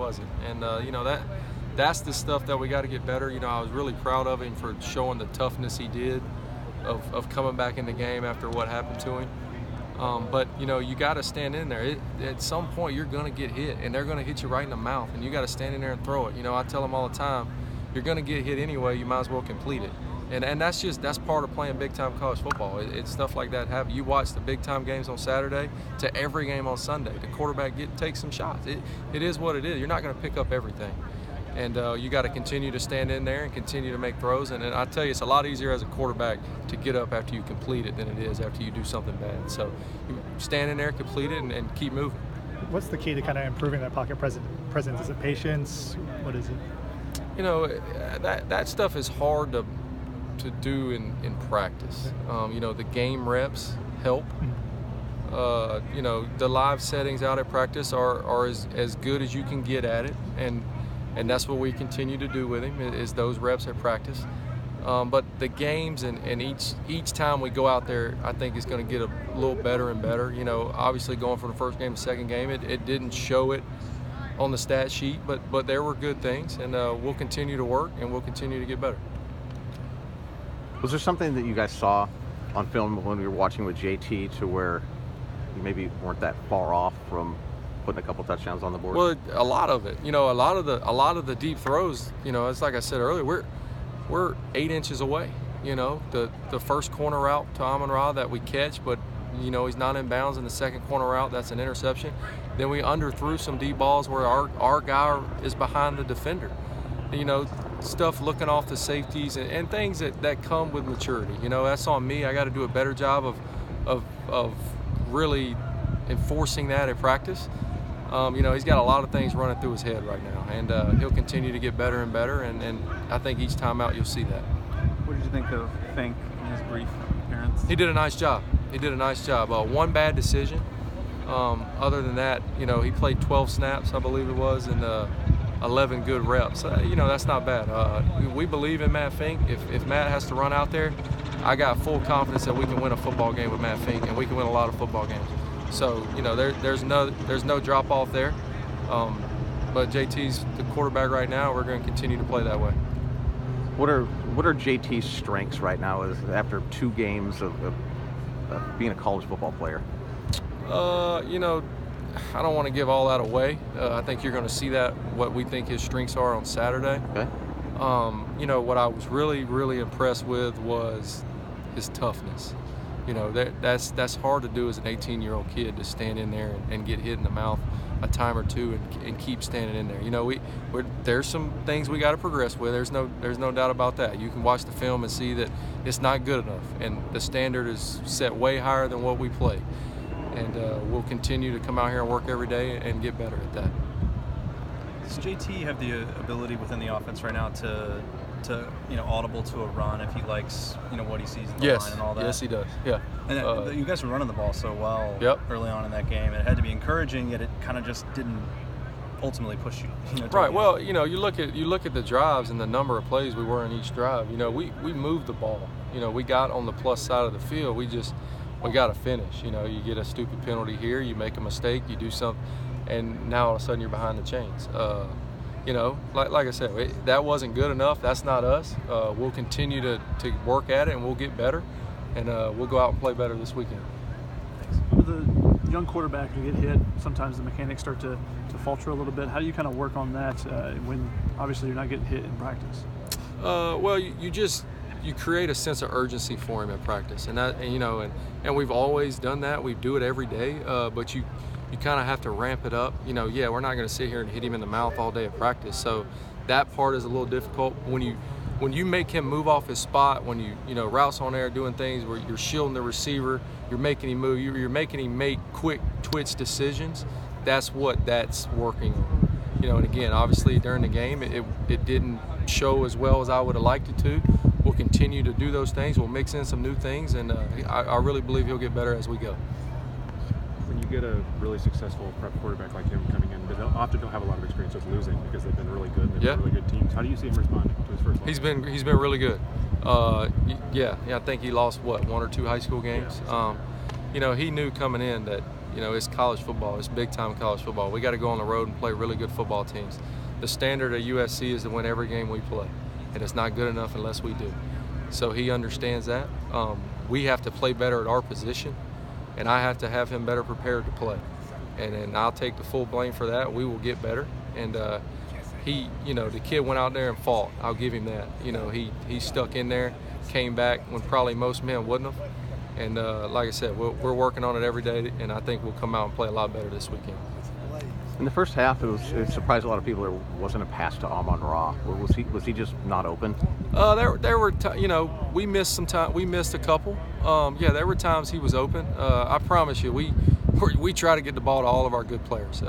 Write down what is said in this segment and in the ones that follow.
wasn't. And that's the stuff that we got to get better. I was really proud of him for showing the toughness he did of coming back in the game after what happened to him. But you got to stand in there. At some point, you're going to get hit, and they're going to hit you right in the mouth, and you got to stand in there and throw it. I tell them all the time, you're going to get hit anyway. You might as well complete it. And that's part of playing big-time college football. It's stuff like that happen. You watch the big-time games on Saturday to every game on Sunday. The quarterback takes some shots. It is what it is. You're not going to pick up everything. And you got to continue to stand in there and continue to make throws. And I tell you, it's a lot easier as a quarterback to get up after you complete it than it is after you do something bad. So you stand in there, complete it, and keep moving. What's the key to kind of improving that pocket presence? Is it patience? What is it? That stuff is hard to do in practice. The game reps help. The live settings out at practice are as good as you can get at it, and that's what we continue to do with him is those reps at practice. But the games and each time we go out there, I think is going to get a little better and better. Obviously going from the first game to second game, it didn't show it on the stat sheet, but there were good things, and we'll continue to work and we'll continue to get better. Was there something that you guys saw on film when we were watching with JT to where you maybe weren't that far off from putting a couple touchdowns on the board? Well, a lot of it. A lot of the deep throws. It's like I said earlier. We're 8 inches away. The first corner route to Amon-Ra that we catch, but he's not in bounds in the second corner route. That's an interception. Then we underthrew some deep balls where our guy is behind the defender. Stuff looking off the safeties and things that come with maturity. That's on me. I got to do a better job of really enforcing that at practice. He's got a lot of things running through his head right now, and he'll continue to get better and better, and I think each time out you'll see that. What did you think of Fink in his brief appearance? He did a nice job. One bad decision. Other than that, he played 12 snaps, I believe it was, and 11 good reps. That's not bad. We believe in Matt Fink. If Matt has to run out there, I got full confidence that we can win a football game with Matt Fink, and we can win a lot of football games. So there's no drop off there. But JT's the quarterback right now. We're going to continue to play that way. What are JT's strengths right now after 2 games of being a college football player? I don't want to give all that away. I think you're going to see what we think his strengths are on Saturday. Okay. What I was really, really impressed with was his toughness. That's hard to do as an 18-year-old kid, to stand in there and get hit in the mouth a time or two and keep standing in there. There's some things we got to progress with. There's no doubt about that. You can watch the film and see that it's not good enough, and the standard is set way higher than what we play. And we'll continue to come out here and work every day and get better at that. Does JT have the ability within the offense right now to audible to a run if he likes what he sees in the line and all that? Yes, he does. Yeah. And you guys were running the ball so well early on in that game. It had to be encouraging, yet it kind of just didn't ultimately push you. Right. Well, you look at the drives and the number of plays we were in each drive. We moved the ball. We got on the plus side of the field. We got to finish. You get a stupid penalty here, you make a mistake, you do something, and now all of a sudden you're behind the chains. Like I said, that wasn't good enough. That's not us. We'll continue to work at it, and we'll get better, and we'll go out and play better this weekend. With a young quarterback who get hit, sometimes the mechanics start to falter a little bit. How do you kind of work on that when obviously you're not getting hit in practice? Well, you create a sense of urgency for him at practice, and we've always done that. We do it every day, but you kind of have to ramp it up. We're not going to sit here and hit him in the mouth all day at practice. So that part is a little difficult. When you make him move off his spot, when you routes on air, doing things where you're shielding the receiver, you're making him move, you're making him make quick twitch decisions. That's working on. And again, obviously during the game, it didn't show as well as I would have liked it to. We'll continue to do those things. We'll mix in some new things, and I really believe he'll get better as we go. When you get a really successful prep quarterback like him coming in, but they often don't have a lot of experience with losing because they've been really good and they've been really good teams. How do you see him respond to his first loss? He's been really good. I think he lost 1 or 2 high school games. Yeah, he knew coming in that You know, it's college football. It's big-time college football. We got to go on the road and play really good football teams. The standard at USC is to win every game we play, and it's not good enough unless we do. So he understands that. We have to play better at our position, and I have to have him better prepared to play. And then I'll take the full blame for that. We will get better. And he, you know, the kid went out there and fought. I'll give him that. You know, he stuck in there, came back when probably most men wouldn't have. And like I said, we're working on it every day, and I think we'll come out and play a lot better this weekend. In the first half, it surprised a lot of people there wasn't a pass to Amon-Ra. Was he just not open? There were you know, we missed some time. We missed a couple. Yeah, there were times he was open. I promise you, we try to get the ball to all of our good players.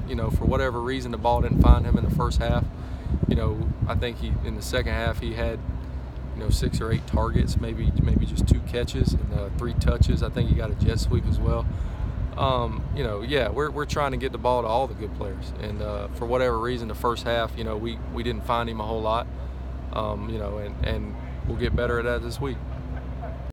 You know, for whatever reason, the ball didn't find him in the first half. You know, I think in the second half he had, you know, 6 or 8 targets, maybe just 2 catches and 3 touches. I think he got a jet sweep as well. You know, yeah, we're trying to get the ball to all the good players, and for whatever reason, the first half, you know, we didn't find him a whole lot. You know, and we'll get better at that this week.